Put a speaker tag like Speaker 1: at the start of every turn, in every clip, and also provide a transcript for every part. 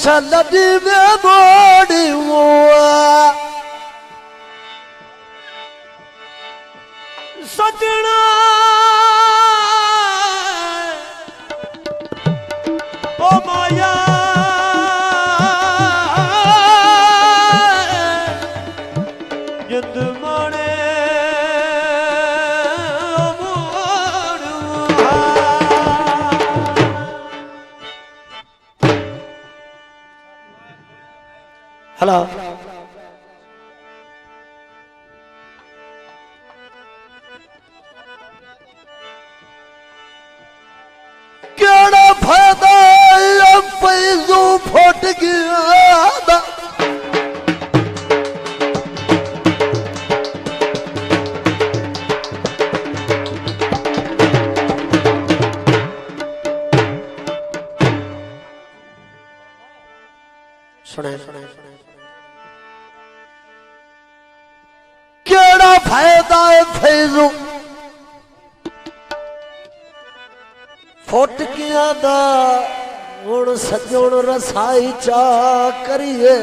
Speaker 1: शलदी में मोड़ी हुआ सजना ओ माया जिंद माने हेलो केड़ा फायदा पैसो फट गया सुने केड़ा फायदा है फैजो फुट गया दा हुण सजण रसाई चा करिए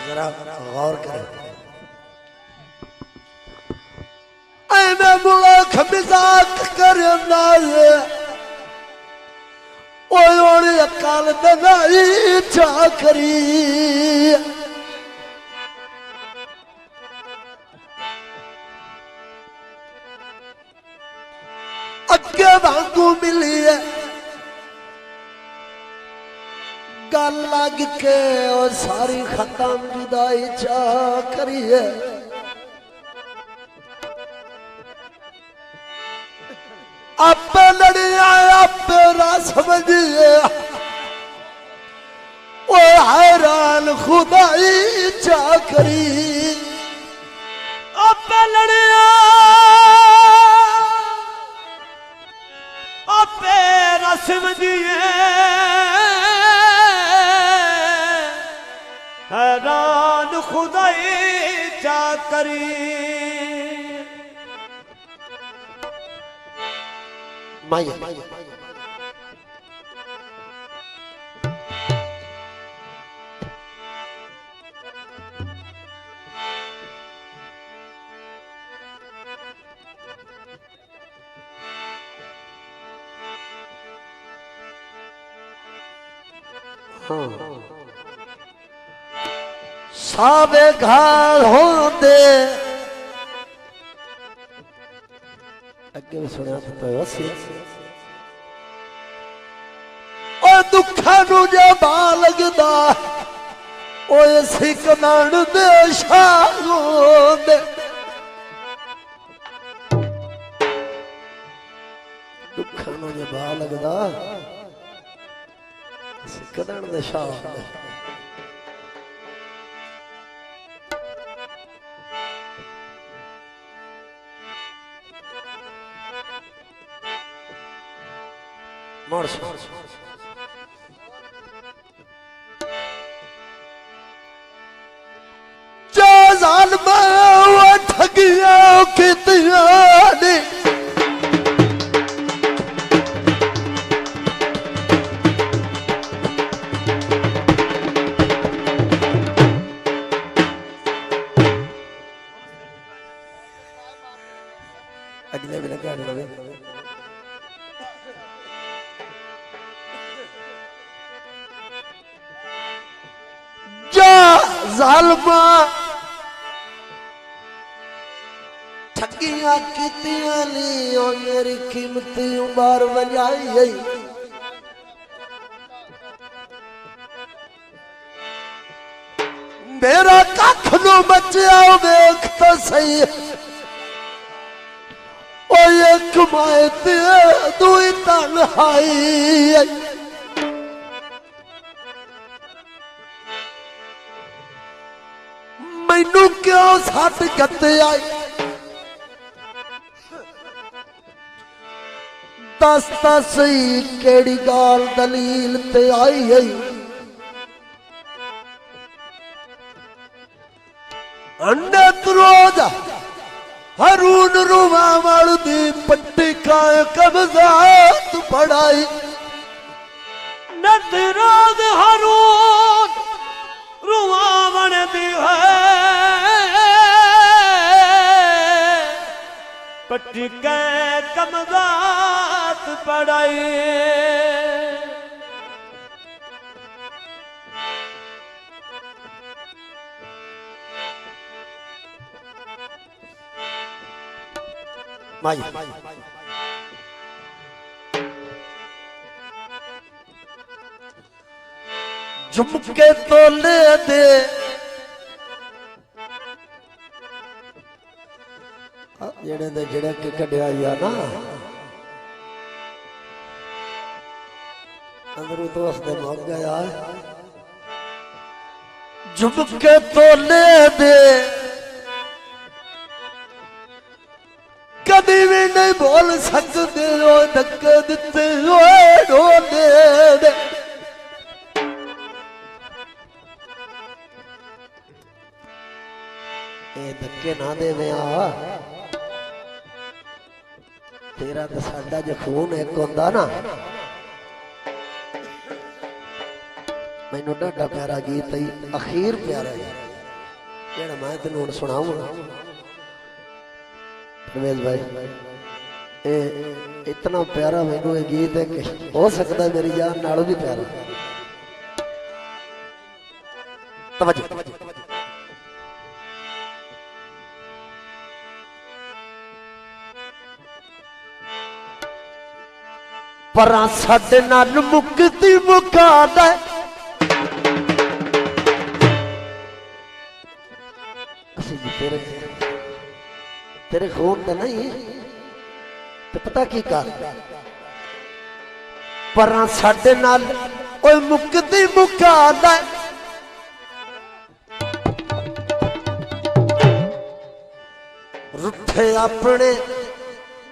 Speaker 1: जरा गौर करें मैं मुल्क मजाक करना है ओए अकाल दनाई चा करी अगे वांगू मिली है गल लग के और सारी खत्म जुदाई चा करी है आप लड़िया आप रास समझिए ओ हैरान खुदाई चा करी आप लड़िया आपे रस्म दिए हैरान खुदाई चा करी माया साबे घाल होंदे अगे भी सुना तो वसी ओ दुखा नु जे बा लगदा ओए सिकनान दे शागोंदे दुखा नु जे बा लगदा सिकनान दे शागोंदे जालिमा ठगिया कितिया ने अगले भी लगा जालिमा ठगिया कीतियां नी और मेरी कीमती उम्र वजाई मेरा कख नु बचिया वेख तो सही ओ ये कमाए ते दुई तन्हाई मैनू क्यों सट गत्ते आई दस सही केड़ी गाल दलील ते आई अन्नत रोज हरून रुवावल दी पट्टी का कब्जात पढ़ाई
Speaker 2: पट्टी के कमगात पड़ाई
Speaker 1: माई झुमके तोले दे जेड़े दे जेड़े के कढ़िया या ना अंदरों तो उसने मर गया झुमके तोले दे कभी भी नहीं बोल सकते हो धक्के दिते हो ढोले दे धक्के ना दे तेरा तो साडा जो खून एक होंदा ना मैनू डाडा प्यारा गीत ही अखीर प्यारा है जेड़ा मैं तेन हुण सुनाऊंगा रमेश भाई इतना प्यारा मैनू ये गीत है कि हो सकता है मेरी जान नालों भी प्यारा तवज्जो पर साडे नाल मुक्ति मुका दे तेरे तेरे खून तो नहीं तो पता की कर पर साडे नाल ओए मुक्ति मुका दे रुठे अपने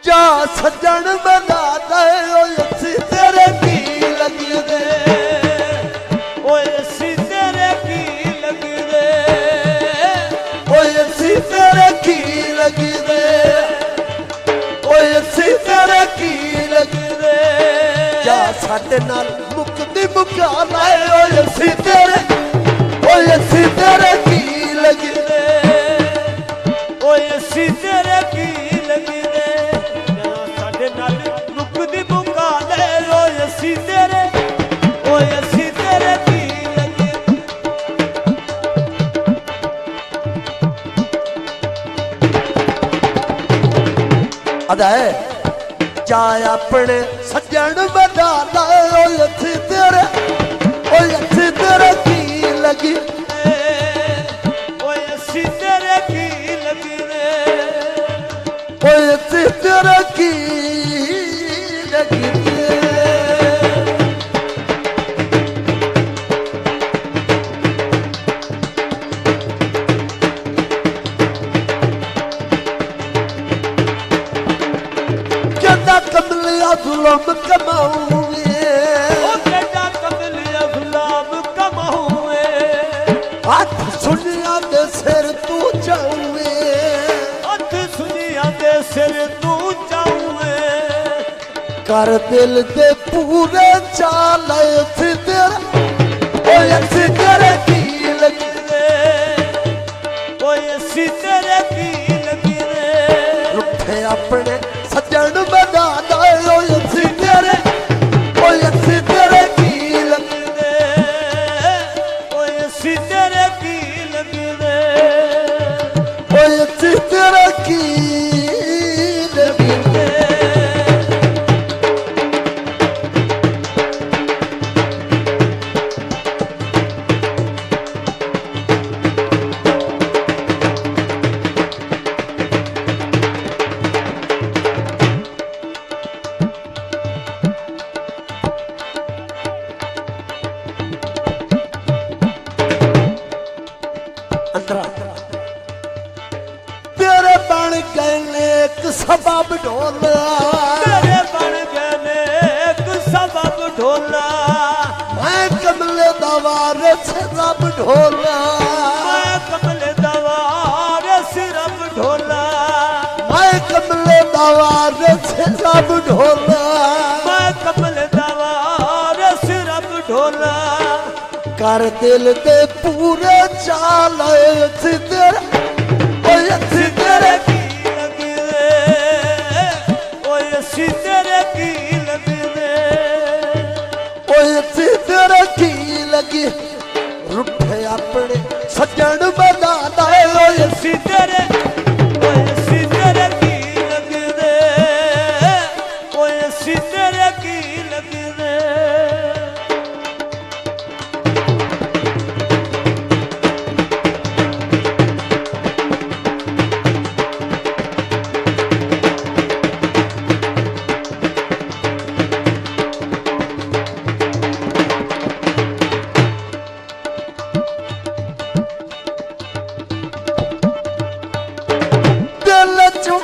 Speaker 1: जा सजन बना दे ओए तेरे की लगी दे
Speaker 2: ओए तेरे की लगी दे
Speaker 1: ओए तेरे की लगी दे ओए तेरे की लगी दे जा साडे नाल मुक्ति मुका ले ओए तेरे की लगी दे
Speaker 2: ओए तेरे की लगी दे साडे नाल मुक्ति मुका ले ओए तेरे की लगी
Speaker 1: अदा है जा अपने सज्जन बना ला ओए तेरे की लगी
Speaker 2: ओए तेरे की लगी दे
Speaker 1: ओए तेरे की लगी दे कहता कमलिया गुलाम कमाऊंगे
Speaker 2: ओ कहता कमलिया गुलाम कमाऊंगे
Speaker 1: हाथ सुनिया दे सिर तू जाऊंगे
Speaker 2: हाथ सुनिया दे सिर तू जाऊंगे
Speaker 1: कर दिल दे पूरे चाल तेरा ओए तेरे की लगी
Speaker 2: दे ओए तेरे की लगी दे
Speaker 1: रुठे अपने सज्जन बना दे ओए तेरे की लगी
Speaker 2: दे ओए तेरे की लगी दे
Speaker 1: ओए तेरे की लगी दे तेरे बन गए एक सबब ढोला
Speaker 2: तेरे बन गए एक सबब ढोला
Speaker 1: मैं कमले दवारे से रब ढोला
Speaker 2: मैं कमले दवारे से रब ढोला
Speaker 1: मैं कमले दवारे से रब ढोला
Speaker 2: मैं कमले दवारे से रब ढोला
Speaker 1: कर दिल दे पूरे चाल तेरे की
Speaker 2: लगी दे ਅਸੀਂ ਤੇਰੇ ਕੀ ਲੱਗਦੇ
Speaker 1: ਓਏ ਅਸੀਂ ਤੇਰੇ ਕੀ ਲੱਗੀ ਰੁੱਠੇ ਆਪਣੇ ਸੱਜਣ ਬਨਾਦਾ ਓਏ
Speaker 2: ਅਸੀਂ ਤੇਰੇ ਅਸੀਂ ਤੇਰੇ ਕੀ ਲੱਗਦੇ ਓਏ ਅਸੀਂ ਤੇਰੇ ਕੀ ਲੱਗਦੇ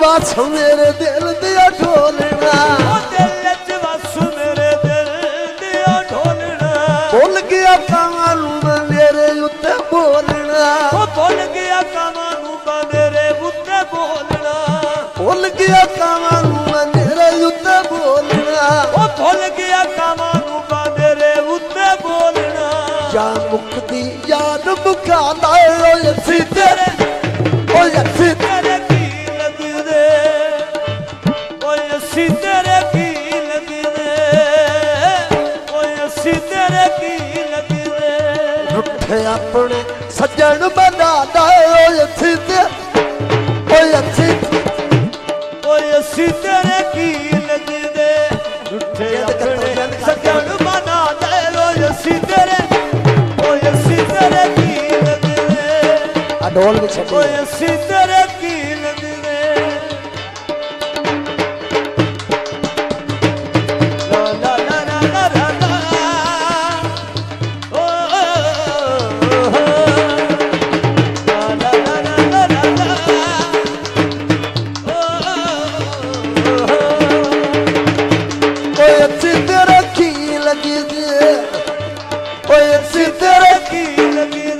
Speaker 1: ਵਸ ਮੇਰੇ ਦਿਲ ਦੀਆਂ ਢੋਲਣਾ
Speaker 2: ਉਹ ਦਿਲ ਚ ਵਸ ਮੇਰੇ ਦਿਲ ਦੀਆਂ ਢੋਲਣਾ
Speaker 1: ਭੁੱਲ ਗਿਆ ਕਾਵਾਂ ਨੂੰ ਮੈਂ ਮੇਰੇ ਉੱਤੇ ਬੋਲਣਾ
Speaker 2: ਉਹ ਭੁੱਲ ਗਿਆ ਕਾਵਾਂ ਨੂੰ ਮੈਂ ਮੇਰੇ ਉੱਤੇ ਬੋਲਣਾ
Speaker 1: ਭੁੱਲ ਗਿਆ ਕਾਵਾਂ ਨੂੰ ਮੈਂ ਮੇਰੇ ਉੱਤੇ ਬੋਲਣਾ
Speaker 2: ਉਹ ਭੁੱਲ ਗਿਆ ਕਾਵਾਂ ਨੂੰ ਮੈਂ ਮੇਰੇ ਉੱਤੇ ਬੋਲਣਾ
Speaker 1: ਜਾਨ ਮੁਕਦੀ ਯਾਦ ਮੁਕਾਦਾ ਓਏ ਅਸੀਂ ਤੇਰੇ ਓਏ ਅਸੀਂ
Speaker 2: ਤੇਰੇ ਕੀ ਲੱਗਦੇ ਓਏ ਅਸੀਂ ਤੇਰੇ ਕੀ ਲੱਗਦੇ ਓਏ ਅਸੀਂ ਤੇਰੇ ਕੀ ਲੱਗਦੇ
Speaker 1: ਰੁੱਠੇ ਆਪਣੇ ਸੱਜਣ ਬਨਾਦਾ ਓਏ ਅਸੀਂ ਤੇ ਓਏ ਅਸੀਂ
Speaker 2: ਓਏ ਅਸੀਂ ਤੇਰੇ ਕੀ ਲੱਗਦੇ ਰੁੱਠੇ ਆਪਣੇ ਸੱਜਣ ਬਣਾ ਦੇ ਓਏ ਅਸੀਂ ਤੇਰੇ ਓਏ ਅਸੀਂ ਤੇਰੇ ਕੀ ਲੱਗਦੇ
Speaker 1: ਆ ਢੋਲ ਵੀ ਛੱਡੀ
Speaker 2: ਓਏ ਅਸੀਂ ਤੇਰੇ ਕੀ ਲੱਗਦੇ ਲਾ ਲਾ ਲਾ ਲਾ ਲਾ ਲਾ ਓ ਲਾ ਲਾ ਲਾ ਲਾ ਲਾ ਲਾ
Speaker 1: ਓਏ ਅਸੀਂ ਤੇਰੇ ਕੀ ਲੱਗੀ ਓਏ ਅਸੀਂ ਤੇਰੇ
Speaker 2: ਕੀ ਲੱਗੀ